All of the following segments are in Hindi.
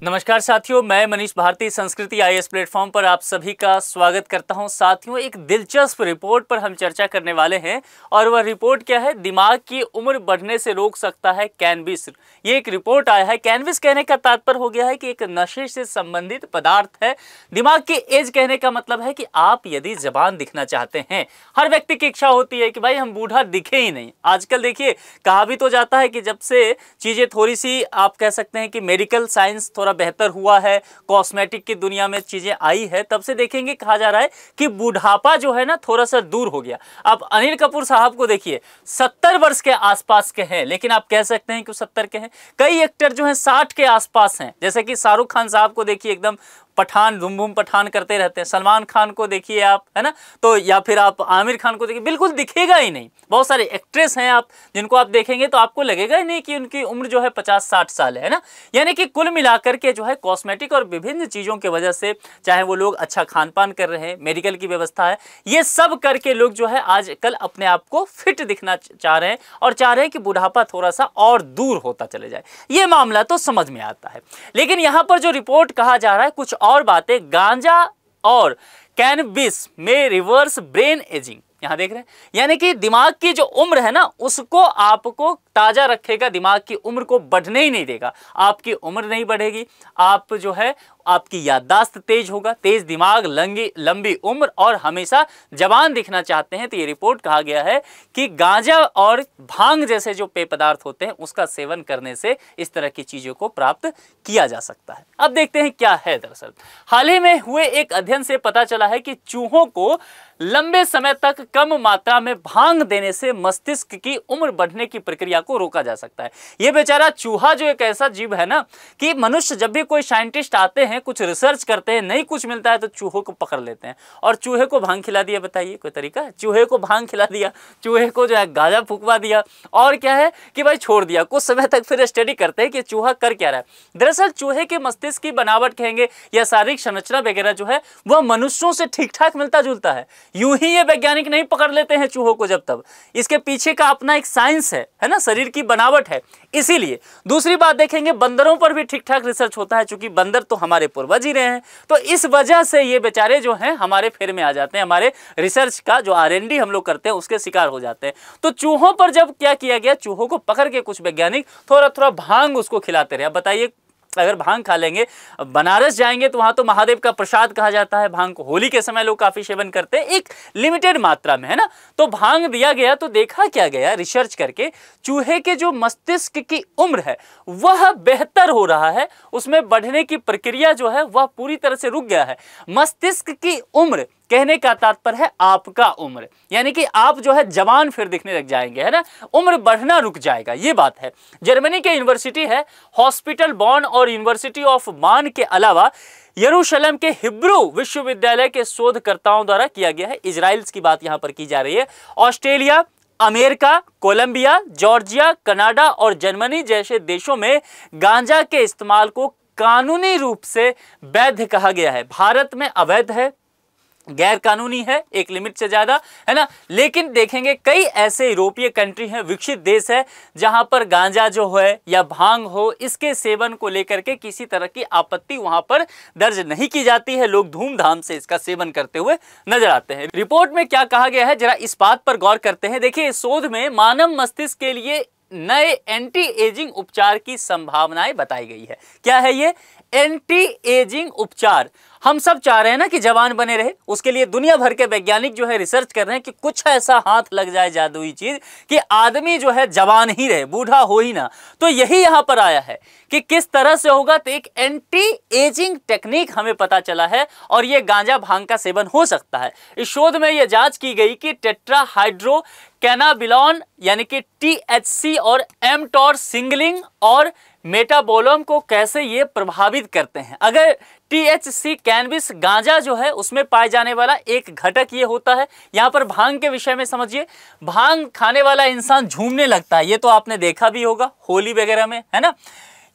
नमस्कार साथियों, मैं मनीष भारती संस्कृति आईएएस प्लेटफॉर्म पर आप सभी का स्वागत करता हूं। साथियों, एक दिलचस्प रिपोर्ट पर हम चर्चा करने वाले हैं और वह रिपोर्ट क्या है? दिमाग की उम्र बढ़ने से रोक सकता है कैनबिस। ये एक रिपोर्ट आया है। कैनबिस कहने का तात्पर्य हो गया है कि एक नशे से संबंधित पदार्थ है। दिमाग की एज कहने का मतलब है कि आप यदि जवान दिखना चाहते हैं, हर व्यक्ति की इच्छा होती है कि भाई हम बूढ़ा दिखे ही नहीं। आजकल देखिए, कहा भी तो जाता है कि जब से चीज़ें थोड़ी सी आप कह सकते हैं कि मेडिकल साइंस थोड़ा बेहतर हुआ है, कॉस्मेटिक की दुनिया में चीजें आई है, तब से देखेंगे कहा जा रहा है कि बुढ़ापा जो है ना थोड़ा सा दूर हो गया। आप अनिल कपूर साहब को देखिए, 70 वर्ष के आसपास के हैं, लेकिन आप कह सकते हैं कि 70 के हैं। कई एक्टर जो हैं 60 के आसपास हैं, जैसे कि शाहरुख खान साहब को देखिए, एकदम पठान धूम धूम पठान करते रहते हैं। सलमान खान को देखिए आप, है ना, तो या फिर आप आमिर खान को देखिए, बिल्कुल दिखेगा ही नहीं। बहुत सारे एक्ट्रेस हैं आप जिनको आप देखेंगे तो आपको लगेगा ही नहीं कि उनकी उम्र जो है 50-60 साल है ना। यानी कि कुल मिलाकर के जो है कॉस्मेटिक और विभिन्न चीज़ों की वजह से, चाहे वो लोग अच्छा खान पान कर रहे हैं, मेडिकल की व्यवस्था है, ये सब करके लोग जो है आजकल अपने आप को फिट दिखना चाह रहे हैं और चाह रहे हैं कि बुढ़ापा थोड़ा सा और दूर होता चले जाए। ये मामला तो समझ में आता है, लेकिन यहाँ पर जो रिपोर्ट कहा जा रहा है कुछ और बातें। गांजा और कैनबिस में रिवर्स ब्रेन एजिंग, यहां देख रहे हैं, यानी कि दिमाग की जो उम्र है ना उसको आपको ताजा रखेगा, दिमाग की उम्र को बढ़ने ही नहीं देगा। आपकी उम्र नहीं बढ़ेगी, आप जो है आपकी याददाश्त तेज होगा, तेज दिमाग, लंबी उम्र और हमेशा जवान दिखना चाहते हैं। तो ये रिपोर्ट कहा गया है कि गांजा और भांग जैसे जो पेय पदार्थ होते हैं उसका सेवन करने से इस तरह की चीजों को प्राप्त किया जा सकता है। अब देखते हैं क्या है। दरअसल हाल ही में हुए एक अध्ययन से पता चला है कि चूहों को लंबे समय तक कम मात्रा में भांग देने से मस्तिष्क की उम्र बढ़ने की प्रक्रिया को रोका जा सकता है। ये बेचारा चूहा जो एक ऐसा जीव है ना कि मनुष्य, जब भी कोई साइंटिस्ट आते हैं, कुछ रिसर्च करते हैं, नहीं कुछ मिलता है तो चूहों को पकड़ लेते हैं और चूहे को भांग खिला दिया। बताइए कोई तरीका है? चूहे को भांग खिला दिया, चूहे को जो है गांजा फूंकवा दिया और क्या है कि भाई छोड़ दिया। कुछ समय तक फिर स्टडी करते हैं कि चूहा कर क्या रहा है। दरअसल चूहे के मस्तिष्क की बनावट कहेंगे या शारीरिक संरचना वगैरह जो है वह मनुष्यों से ठीक ठाक मिलता जुलता है। यूं ही ये वैज्ञानिक नहीं पकड़ लेते हैं चूहों को जब तब, इसके पीछे का अपना एक साइंस है ना, शरीर की बनावट है। इसीलिए दूसरी बात देखेंगे, बंदरों पर भी ठीक ठाक रिसर्च होता है, क्योंकि बंदर तो हमारे पूर्वज ही रहे हैं। तो इस वजह से ये बेचारे जो हैं हमारे फेर में आ जाते हैं, हमारे रिसर्च का जो R&D हम लोग करते हैं उसके शिकार हो जाते हैं। तो चूहों पर जब क्या किया गया, चूहों को पकड़ के कुछ वैज्ञानिक थोड़ा थोड़ा भांग उसको खिलाते रहे। अब बताइए, अगर भांग खा लेंगे, बनारस जाएंगे तो वहां तो महादेव का प्रसाद कहा जाता है भांग को, होली के समय लोग काफी सेवन करते हैं, एक लिमिटेड मात्रा में, है ना। तो भांग दिया गया तो देखा क्या गया रिसर्च करके, चूहे के जो मस्तिष्क की उम्र है वह बेहतर हो रहा है, उसमें बढ़ने की प्रक्रिया जो है वह पूरी तरह से रुक गया है। मस्तिष्क की उम्र कहने का तात्पर्य है आपका उम्र, यानी कि आप जो है जवान फिर दिखने लग जाएंगे, है ना, उम्र बढ़ना रुक जाएगा, ये बात है। जर्मनी के यूनिवर्सिटी है हॉस्पिटल बॉन और यूनिवर्सिटी ऑफ मान के अलावा यरूशलेम के हिब्रू विश्वविद्यालय के शोधकर्ताओं द्वारा किया गया है। इजराइल की बात यहां पर की जा रही है। Australia, America, Colombia, Georgia, Canada और जर्मनी जैसे देशों में गांजा के इस्तेमाल को कानूनी रूप से वैध कहा गया है। भारत में अवैध है, गैर कानूनी है, एक लिमिट से ज्यादा, है ना। लेकिन देखेंगे कई ऐसे यूरोपीय कंट्री हैं, विकसित देश है, जहां पर गांजा जो है या भांग हो, इसके सेवन को लेकर के किसी तरह की आपत्ति वहां पर दर्ज नहीं की जाती है। लोग धूमधाम से इसका सेवन करते हुए नजर आते हैं। रिपोर्ट में क्या कहा गया है, जरा इस बात पर गौर करते हैं। देखिए, इस शोध में मानव मस्तिष्क के लिए नए एंटी एजिंग उपचार की संभावनाएं बताई गई है। क्या है ये? एंटी एजिंग उपचार। हम सब चाह रहे हैं ना कि जवान बने रहे, उसके लिए दुनिया भर के वैज्ञानिक जो है रिसर्च कर रहे हैं कि कुछ ऐसा हाथ लग जाए जादुई चीज कि आदमी जो है जवान ही रहे, बूढ़ा हो ही ना। तो यही यहां पर आया है कि किस तरह से होगा। तो एक एंटी एजिंग टेक्निक हमें पता चला है और ये गांजा भांग का सेवन हो सकता है। इस शोध में यह जांच की गई कि टेट्राहाइड्रो कैनाबिलॉन यानी कि THC और mTOR सिंगलिंग और मेटाबोलम को कैसे ये प्रभावित करते हैं। अगर THC कैनबिस गांजा जो है उसमें पाए जाने वाला एक घटक ये होता है। यहाँ पर भांग के विषय में समझिए, भांग खाने वाला इंसान झूमने लगता है, ये तो आपने देखा भी होगा होली वगैरह में, है ना।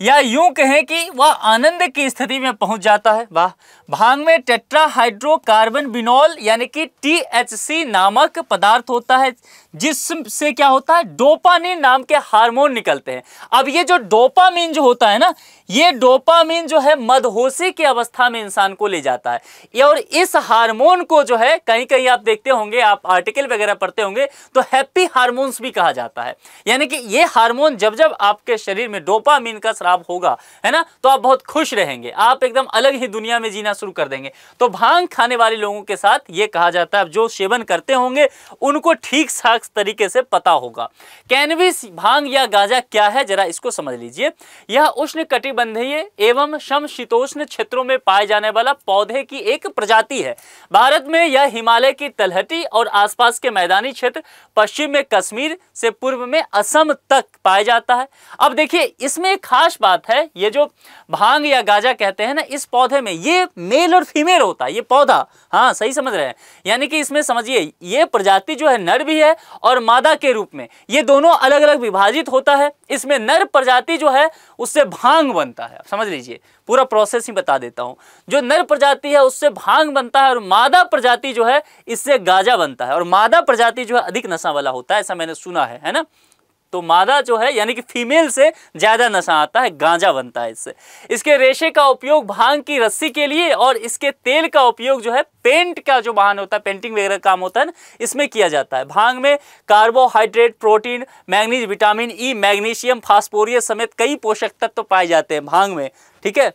या यूं कहें कि वह आनंद की स्थिति में पहुंच जाता है। वाह। भांग में टेट्राहाइड्रोकार्बन बिनॉल यानी कि THC नामक पदार्थ होता है, जिससे क्या होता है, डोपामिन नाम के हार्मोन निकलते हैं। अब ये जो डोपामिन जो होता है ना, ये डोपामिन जो है मदहोशी की अवस्था में इंसान को ले जाता है। और इस हार्मोन को जो है कहीं कहीं आप देखते होंगे, आप आर्टिकल वगैरह पढ़ते होंगे, तो हैप्पी हार्मोन्स भी कहा जाता है। यानी कि ये हार्मोन जब जब आपके शरीर में डोपामिन का स्राव होगा, है ना, तो आप बहुत खुश रहेंगे, आप एकदम अलग ही दुनिया में जीना शुरू कर देंगे। तो भांग खाने वाले लोगों के साथ ये कहा जाता है, जो सेवन करते होंगे उनको ठीक ठाक तरीके से पता होगा। कैनबिस भांग या गांजा क्या है, जरा इसको समझ लीजिए। यह उष्णकटिबंधीय एवं समशीतोष्ण क्षेत्रों में पाए जाने वाला पौधे की एक प्रजाति है। भारत में यह हिमालय की तलहटी और आसपास के मैदानी क्षेत्र, पश्चिम में कश्मीर से पूर्व में असम तक पाया जाता है। अब देखिए, इसमें एक खास बात है, ये जो भांग या गांजा कहते हैं ना, इस पौधे में ये मेल और फीमेल होता है, ये पौधा, हाँ सही समझ रहे हैं। यानी कि इसमें समझिए, ये प्रजाति जो है नर भी है और मादा के रूप में, ये दोनों अलग अलग विभाजित होता है। इसमें नर प्रजाति जो है उससे भांग बनता है, समझ लीजिए, पूरा प्रोसेस ही बता देता हूं। जो नर प्रजाति है उससे भांग बनता है और मादा प्रजाति जो है इससे गांजा बनता है। और मादा प्रजाति जो है अधिक नशा वाला होता है, ऐसा मैंने सुना है ना। तो मादा जो है यानी कि फीमेल से ज्यादा नशा आता है, गांजा बनता है इससे। इसके रेशे का उपयोग भांग की रस्सी के लिए और इसके तेल का उपयोग जो है पेंट का जो वाहन होता है, पेंटिंग वगैरह काम होता है ना, इसमें किया जाता है। भांग में carbohydrate, protein, manganese, vitamin E, magnesium, phosphorus समेत कई पोषक तत्व पाए जाते हैं भांग में, ठीक है।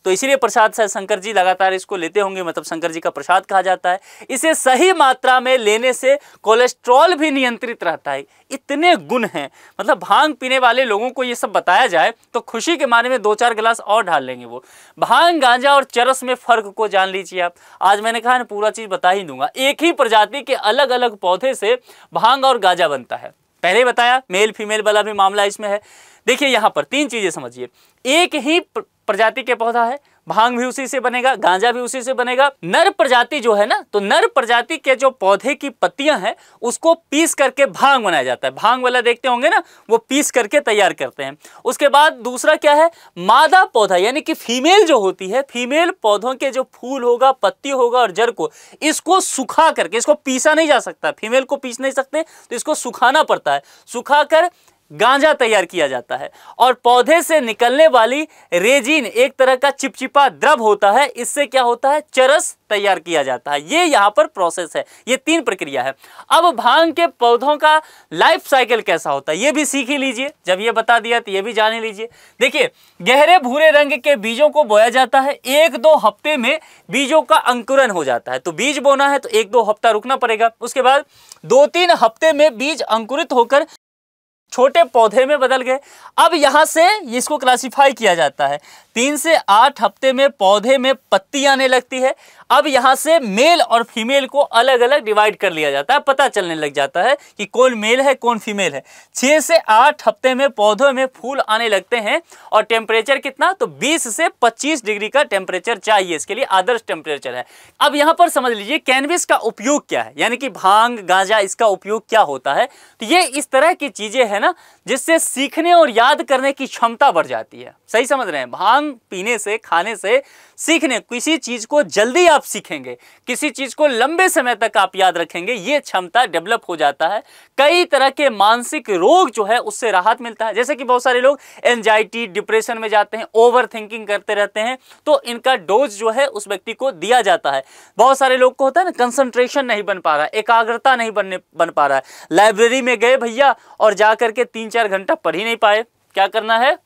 तो इसीलिए प्रसाद से शंकर जी लगातार इसको लेते होंगे, मतलब शंकर जी का प्रसाद कहा जाता है। इसे सही मात्रा में लेने से कोलेस्ट्रॉल भी नियंत्रित रहता है। इतने गुण हैं, मतलब भांग पीने वाले लोगों को ये सब बताया जाए तो खुशी के मारे में 2-4 गिलास और ढाल लेंगे वो। भांग, गांजा और चरस में फर्क को जान लीजिए आप। आज मैंने कहा ना, पूरा चीज बता ही दूंगा। एक ही प्रजाति के अलग अलग पौधे से भांग और गांजा बनता है। पहले बताया मेल फीमेल वाला भी मामला इसमें है। देखिए यहाँ पर 3 चीजें समझिए। एक ही प्रजाति के पौधा है, भांग भी उसी से बनेगा, गांजा भी उसी से बनेगा। नर प्रजाति जो है ना, तो नर प्रजाति के जो पौधे की पत्तियां हैं उसको पीस करके भांग बनाया जाता है। भांग वाला देखते होंगे ना, वो पीस करके तैयार करते हैं। उसके बाद दूसरा क्या है, मादा पौधा यानी कि फीमेल जो होती है, फीमेल पौधों के जो फूल होगा, पत्ती होगा और जड़ को, इसको सुखा करके, इसको पीसा नहीं जा सकता, फीमेल को पीस नहीं सकते, तो इसको सुखाना पड़ता है। सुखाकर गांजा तैयार किया जाता है। और पौधे से निकलने वाली रेजिन एक तरह का चिपचिपा द्रव होता है, इससे क्या होता है, चरस तैयार किया जाता है। ये यहाँ पर प्रोसेस है, ये 3 प्रक्रिया है। अब भांग के पौधों का लाइफ साइकिल कैसा होता है ये भी सीख ही लीजिए। जब ये बता दिया तो ये भी जान ही लीजिए। देखिए, गहरे भूरे रंग के बीजों को बोया जाता है। 1-2 हफ्ते में बीजों का अंकुरन हो जाता है। तो बीज बोना है तो 1-2 हफ्ता रुकना पड़ेगा। उसके बाद 2-3 हफ्ते में बीज अंकुरित होकर छोटे पौधे में बदल गए। अब यहां से इसको क्लासिफाई किया जाता है। 3 से 8 हफ्ते में पौधे में पत्ती आने लगती है। अब यहां से मेल और फीमेल को अलग अलग डिवाइड कर लिया जाता है, पता चलने लग जाता है कि कौन मेल है कौन फीमेल है। 6 से 8 हफ्ते में पौधों में फूल आने लगते हैं। और टेम्परेचर कितना, तो 20 से 25 डिग्री का टेम्परेचर चाहिए, इसके लिए आदर्श टेम्परेचर है। अब यहां पर समझ लीजिए कैनबिस का उपयोग क्या है, यानी कि भांग गांजा, इसका उपयोग क्या होता है। तो ये इस तरह की चीजें है ना, जिससे सीखने और याद करने की क्षमता बढ़ जाती है। सही समझ रहे हैं, भांग पीने से, खाने से सीखने, किसी चीज को जल्दी आप सीखेंगे, किसी चीज को लंबे समय तक आप याद रखेंगे, ये क्षमता डेवलप हो जाता है। कई तरह के मानसिक रोग जो है उससे राहत मिलता है। जैसे कि बहुत सारे लोग एंजाइटी, डिप्रेशन में जाते हैं, ओवर थिंकिंग करते रहते हैं, तो इनका डोज जो है उस व्यक्ति को दिया जाता है। बहुत सारे लोग को होता है ना, कंसंट्रेशन नहीं बन पा रहा है, एकाग्रता नहीं बन पा रहा है। लाइब्रेरी में गए भैया और जाकर के 3-4 घंटा पढ़ ही नहीं पाए, क्या करना है,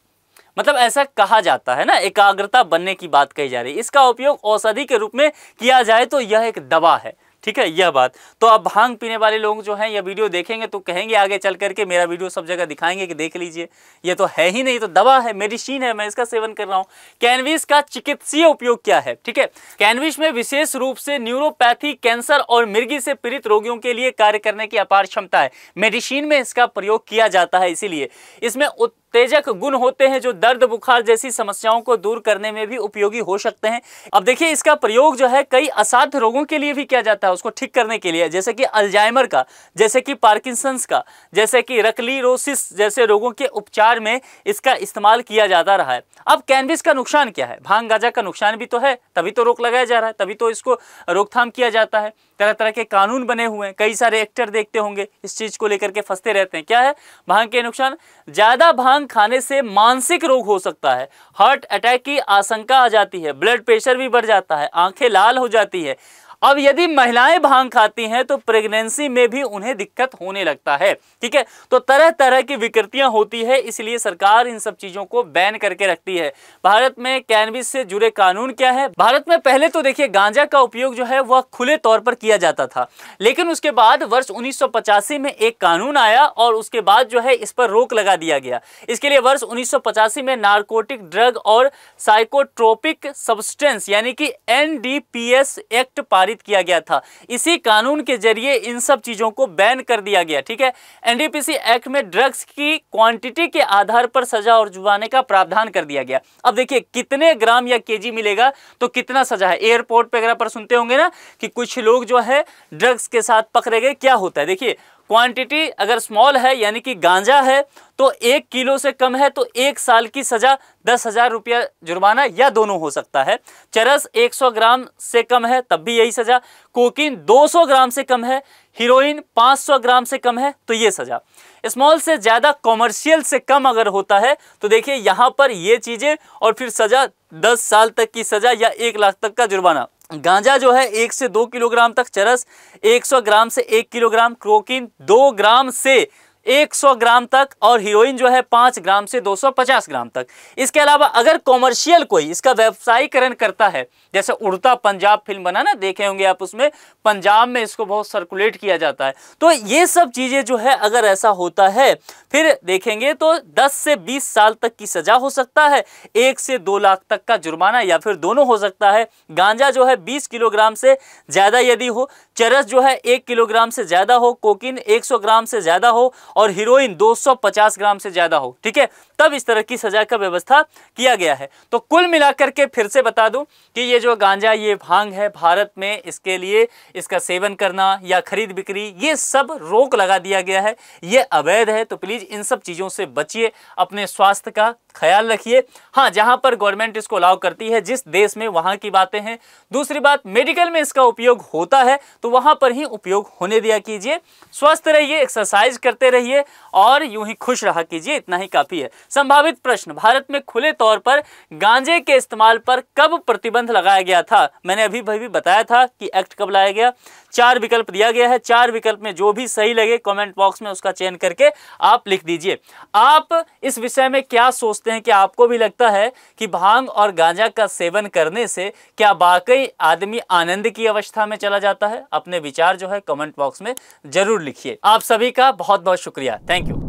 मतलब ऐसा कहा जाता है ना, एकाग्रता बनने की बात कही जा रही है। इसका उपयोग औषधि के रूप में किया जाए तो यह एक दवा है, ठीक है, यह बात। तो अब भांग पीने वाले लोग जो हैं यह वीडियो देखेंगे तो कहेंगे आगे चल करके, मेरा वीडियो सब जगह दिखाएंगे कि देख लीजिए, ये तो है ही नहीं, तो दवा है, मेडिसिन है, मैं इसका सेवन कर रहा हूँ। कैनबिस का चिकित्सीय उपयोग क्या है, ठीक है। कैनबिस में विशेष रूप से न्यूरोपैथी, कैंसर और मिर्गी से पीड़ित रोगियों के लिए कार्य करने की अपार क्षमता है। मेडिसिन में इसका प्रयोग किया जाता है, इसीलिए इसमें उत्तेजक गुण होते हैं जो दर्द बुखार जैसी समस्याओं को दूर करने में भी उपयोगी हो सकते हैं। अब देखिए इसका प्रयोग जो है कई असाध्य रोगों के लिए भी किया जाता है, उसको ठीक करने के लिए, जैसे कि अल्जाइमर का, जैसे कि पार्किंसंस का, जैसे कि रक्लीरोसिस जैसे रोगों के उपचार में इसका इस्तेमाल किया जाता रहा है। अब कैनबिस का नुकसान क्या है? भांग गांजा का नुकसान भी तो है, तभी तो रोक लगाया जा रहा है, तभी तो इसको रोकथाम किया जाता है। तरह तरह के कानून बने हुए हैं, कई सारे एक्टर देखते होंगे इस चीज को लेकर के फंसते रहते हैं। क्या है भांग के नुकसान? ज्यादा भांग खाने से मानसिक रोग हो सकता है, हार्ट अटैक की आशंका आ जाती है, ब्लड प्रेशर भी बढ़ जाता है, आंखें लाल हो जाती है। अब यदि महिलाएं भांग खाती हैं तो प्रेगनेंसी में भी उन्हें दिक्कत होने लगता है। ठीक है, तो तरह तरह की विकृतियां होती है, इसलिए सरकार इन सब चीजों को बैन करके रखती है। भारत में कैनबिस से जुड़े कानून क्या है? भारत में पहले तो देखिए गांजा का उपयोग जो है वह खुले तौर पर किया जाता था, लेकिन उसके बाद वर्ष 1985 में एक कानून आया और उसके बाद जो है इस पर रोक लगा दिया गया। इसके लिए वर्ष 1985 में नारकोटिक ड्रग और साइकोट्रोपिक सब्सटेंस यानी कि NDPS एक्ट पारित किया गया था। इसी कानून के जरिए इन सब चीजों को बैन कर दिया गया। ठीक है, NDPS एक्ट में ड्रग्स की क्वांटिटी के आधार पर सजा और जुर्माने का प्रावधान कर दिया गया। अब देखिए कितने ग्राम या केजी मिलेगा तो कितना सजा है। एयरपोर्ट पे अगर पर सुनते होंगे ना कि कुछ लोग जो है ड्रग्स के साथ पकड़े गए, क्या होता है देखिए, क्वांटिटी अगर स्मॉल है यानी कि गांजा है तो 1 किलो से कम है तो 1 साल की सजा, 10,000 रुपया जुर्माना या दोनों हो सकता है। चरस 100 ग्राम से कम है तब भी यही सजा, कोकीन 200 ग्राम से कम है, हीरोइन 500 ग्राम से कम है तो ये सजा। स्मॉल से ज्यादा कॉमर्शियल से कम अगर होता है तो देखिए यहां पर ये चीजें और फिर सजा 10 साल तक की सजा या 1 लाख तक का जुर्माना। गांजा जो है 1 से 2 किलोग्राम तक, चरस 100 ग्राम से 1 किलोग्राम, कोकीन 2 ग्राम से 100 ग्राम तक और हीरोइन जो है 5 ग्राम से 250 ग्राम तक। इसके अलावा अगर कॉमर्शियल कोई इसका व्यवसायीकरण करता है, जैसे उड़ता पंजाब फिल्म बना ना, देखे होंगे आप, उसमें पंजाब में इसको बहुत सर्कुलेट किया जाता है, तो ये सब चीजें जो है अगर ऐसा होता है फिर देखेंगे तो 10 से 20 साल तक की सजा हो सकता है, 1 से 2 लाख तक का जुर्माना या फिर दोनों हो सकता है। गांजा जो है 20 किलोग्राम से ज्यादा यदि हो, चरस जो है 1 किलोग्राम से ज्यादा हो, कोकीन 100 ग्राम से ज्यादा हो और हीरोइन 250 ग्राम से ज्यादा हो, ठीक है, तब इस तरह की सजा का व्यवस्था किया गया है। तो कुल मिलाकर के फिर से बता दूं कि ये जो गांजा, ये भांग है, भारत में इसके लिए इसका सेवन करना या खरीद बिक्री ये सब रोक लगा दिया गया है, ये अवैध है। तो प्लीज इन सब चीजों से बचिए, अपने स्वास्थ्य का ख्याल रखिए। हाँ, जहां पर गवर्नमेंट इसको अलाउ करती है, जिस देश में, वहां की बातें हैं। दूसरी बात, मेडिकल में इसका उपयोग होता है तो वहां पर ही उपयोग होने दिया कीजिए। स्वस्थ रहिए, एक्सरसाइज करते रहिए और यूं ही खुश रहा कीजिए, इतना ही काफी है। संभावित प्रश्न, भारत में खुले तौर पर गांजे के इस्तेमाल पर कब प्रतिबंध लगाया गया था? मैंने अभी बताया था कि एक्ट कब लाया गया। 4 विकल्प दिया गया है, 4 विकल्प में जो भी सही लगे कमेंट बॉक्स में उसका चयन करके आप लिख दीजिए। आप इस विषय में क्या सोचते हैं? कि आपको भी लगता है कि भांग और गांजा का सेवन करने से क्या वाकई आदमी आनंद की अवस्था में चला जाता है? अपने विचार जो है कमेंट बॉक्स में जरूर लिखिए। आप सभी का बहुत बहुत शुक्रिया, थैंक यू।